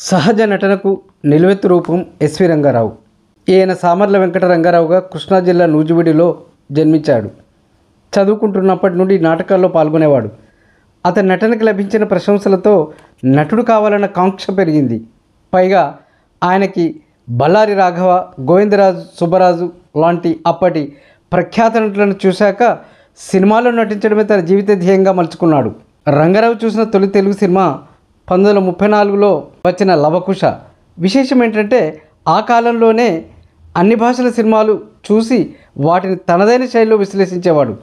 సహజ నటనకు నిలువెత్తు రూపం ఎస్వి రంగారావు. ఈయన సామర్ల వెంకట రంగారావుగా కృష్ణా జిల్లా నూజివీడులో జన్మించాడు. చదువుకుంటున్నప్పటి నుండి నాటకాల్లో పాల్గొనేవాడు. అతని నటనకు లభించిన ప్రశంసలతో నటుడు కావాలన్న కాంక్ష పెరిగింది. పైగా ఆయనకి బళ్ళారి రాఘవ, గోవిందరాజు, సుబ్బరాజు లాంటి అప్పటి ప్రఖ్యాత నటులను చూశాక సినిమాలో నటించడమే తన జీవిత ధ్యేయంగా మలుచుకున్నాడు. రంగారావు చూసిన తొలి తెలుగు సినిమా 1934లో వచ్చిన లవకుశ. విశేషం ఏంటంటే ఆ కాలంలోనే అన్ని భాషల సినిమాలు చూసి వాటిని తనదైన శైలిలో విశ్లేషించేవాడు.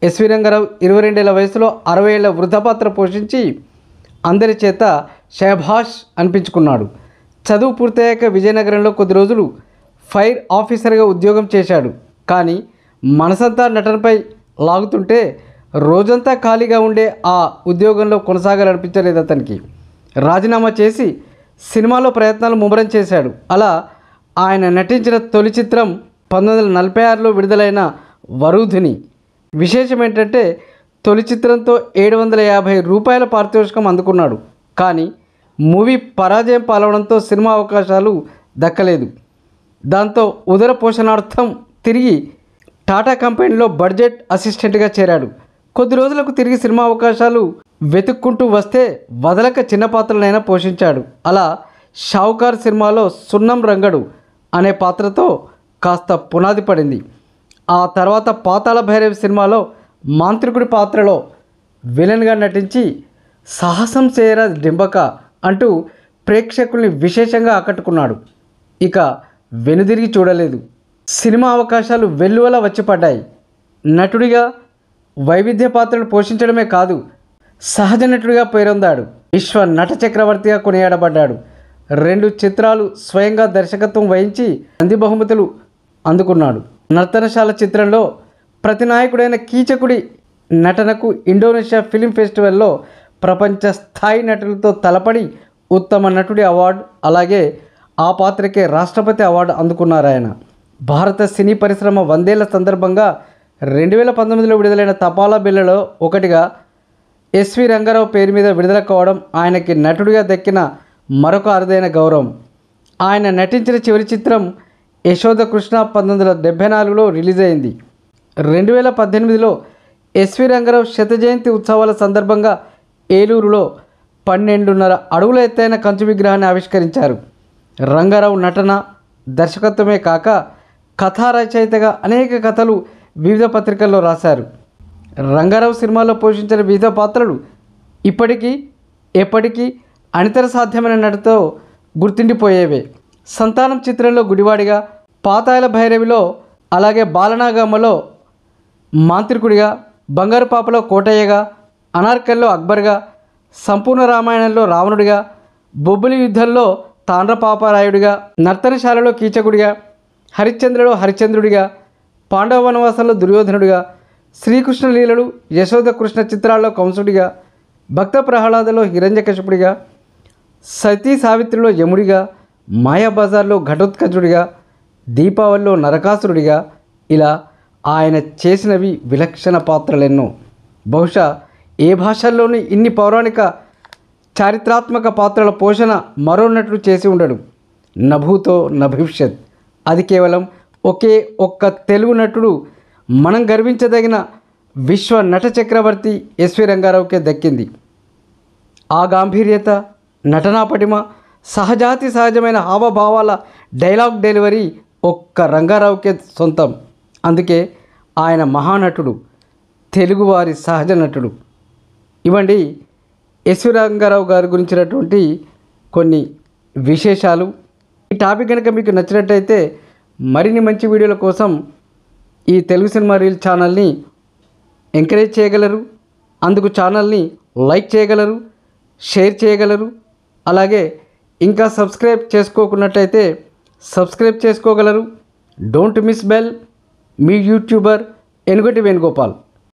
ఎస్వి రంగారావు 22 ఏళ్ల వయసులో 60 ఏళ్ల వృద్ధపాత్ర పోషించి అందరి చేత షహబాష్ అనిపించుకున్నాడు. చదువు పూర్తయ్యాక విజయనగరంలో కొద్ది రోజులు ఫైర్ ఆఫీసర్గా ఉద్యోగం చేశాడు. కానీ మనసంతా నటనపై లాగుతుంటే రోజంతా ఖాళీగా ఉండే ఆ ఉద్యోగంలో కొనసాగాలనిపించలేదు అతనికి. రాజీనామా చేసి సినిమాలో ప్రయత్నాలు ముమ్మరం చేశాడు. అలా ఆయన నటించిన తొలి చిత్రం 1946లో విడుదలైన వరుధిని. విశేషం ఏంటంటే తొలి చిత్రంతో 750 రూపాయల పారితోషికం అందుకున్నాడు. కానీ మూవీ పరాజయం పాలవడంతో సినిమా అవకాశాలు దక్కలేదు. దాంతో ఉదర పోషణార్థం తిరిగి టాటా కంపెనీలో బడ్జెట్ అసిస్టెంట్గా చేరాడు. కొద్ది రోజులకు తిరిగి సినిమా అవకాశాలు వెతుక్కుంటూ వస్తే వదలక చిన్న పాత్రలైనా పోషించాడు. అలా షావుకార్ సినిమాలో సున్నం రంగడు అనే పాత్రతో కాస్త పునాది పడింది. ఆ తర్వాత పాతాళ భైరవి సినిమాలో మాంత్రికుడి పాత్రలో విలన్గా నటించి సాహసం చేయరా డింబక అంటూ ప్రేక్షకుల్ని విశేషంగా ఆకట్టుకున్నాడు. ఇక వెనుదిరిగి చూడలేదు. సినిమా అవకాశాలు వెల్లువలా వచ్చి పడ్డాయి. నటుడిగా వైవిధ్య పాత్రలు పోషించడమే కాదు, సహజ నటుడిగా పేరొందాడు. విశ్వ నట చక్రవర్తిగా కొనియాడబడ్డాడు. 2 చిత్రాలు స్వయంగా దర్శకత్వం వహించి నంది బహుమతులు అందుకున్నాడు. నర్తనశాల చిత్రంలో ప్రతినాయకుడైన కీచకుడి నటనకు ఇండోనేషియా ఫిలిం ఫెస్టివల్లో ప్రపంచ స్థాయి నటులతో తలపడి ఉత్తమ నటుడి అవార్డు, అలాగే ఆ పాత్రకే రాష్ట్రపతి అవార్డు అందుకున్నారు ఆయన. భారత సినీ పరిశ్రమ 100 ఏళ్ల సందర్భంగా 2019లో విడుదలైన తపాలా బిళ్ళలో ఒకటిగా ఎస్వి రంగారావు పేరు మీద విడుదల కావడం ఆయనకి నటుడిగా దక్కిన మరొక అరుదైన గౌరవం. ఆయన నటించిన చివరి చిత్రం యశోద కృష్ణ 1974లో రిలీజ్ అయింది. 2018లో ఎస్వి రంగారావు శత జయంతి ఉత్సవాల సందర్భంగా ఏలూరులో 12.5 అడుగుల ఎత్తైన కంచు విగ్రహాన్ని ఆవిష్కరించారు. రంగారావు నటన, దర్శకత్వమే కాక కథా రచయితగా అనేక కథలు వివిధ పత్రికల్లో రాశారు. రంగారావు సినిమాలో పోషించిన వివిధ పాత్రలు ఇప్పటికీ ఎప్పటికీ అనితర సాధ్యమైన నటతో గుర్తుండిపోయేవే. సంతానం చిత్రంలో గుడివాడిగా, పాతాళ భైరవిలో, అలాగే బాలనాగమ్మలో మాంత్రికుడిగా, బంగారు పాపలో కోటయ్యగా, అనార్కల్లో అక్బర్గా, సంపూర్ణ రామాయణంలో రావణుడిగా, బొబ్బిలి యుద్ధంలో తాండ్రపాపారాయుడిగా, నర్తనశాలలో కీచకుడిగా, హరిశ్చంద్రలో హరిశ్చంద్రుడిగా, పాండవ వనవాసంలో దుర్యోధనుడిగా, శ్రీకృష్ణ లీలలు, యశోద కృష్ణ చిత్రాల్లో కంసుడిగా, భక్త ప్రహ్లాదలో హిరణ్యకశిపుడిగా, సతీ సావిత్రిలో యముడిగా, మాయాబజార్లో ఘటోత్కచుడిగా, దీపావళిలో నరకాసురుడిగా, ఇలా ఆయన చేసినవి విలక్షణ పాత్రలెన్నో. బహుశా ఏ భాషల్లోనూ ఇన్ని పౌరాణిక చారిత్రాత్మక పాత్రల పోషణ మరో నటుడు చేసి ఉండడు. నభూతో నభవిష్యత్. అది కేవలం ఒకే ఒక్క తెలుగు నటుడు మనం గర్వించదగిన విశ్వ నట చక్రవర్తి ఎస్వి రంగారావుకే దక్కింది. ఆ గాంభీర్యత, నటనా పటిమ, సహజాతి సహజమైన హావభావాల డైలాగ్ డెలివరీ ఒక్క రంగారావుకే సొంతం. అందుకే ఆయన మహానటుడు, తెలుగువారి సహజ నటుడు. ఇవ్వండి ఎస్వి రంగారావు గారి గురించినటువంటి కొన్ని విశేషాలు. ఈ టాపిక్ కనుక మీకు నచ్చినట్టయితే మరిన్ని మంచి వీడియోల కోసం ఈ తెలుగు సినిమా రీల్ ఛానల్ని ఎంకరేజ్ చేయగలరు. అందుకు ఛానల్ని లైక్ చేయగలరు, షేర్ చేయగలరు. అలాగే ఇంకా సబ్స్క్రైబ్ చేసుకోకున్నట్టయితే సబ్స్క్రైబ్ చేసుకోగలరు. Don't miss bell. మీ యూట్యూబర్ ఎనుగటి వేణుగోపాల్.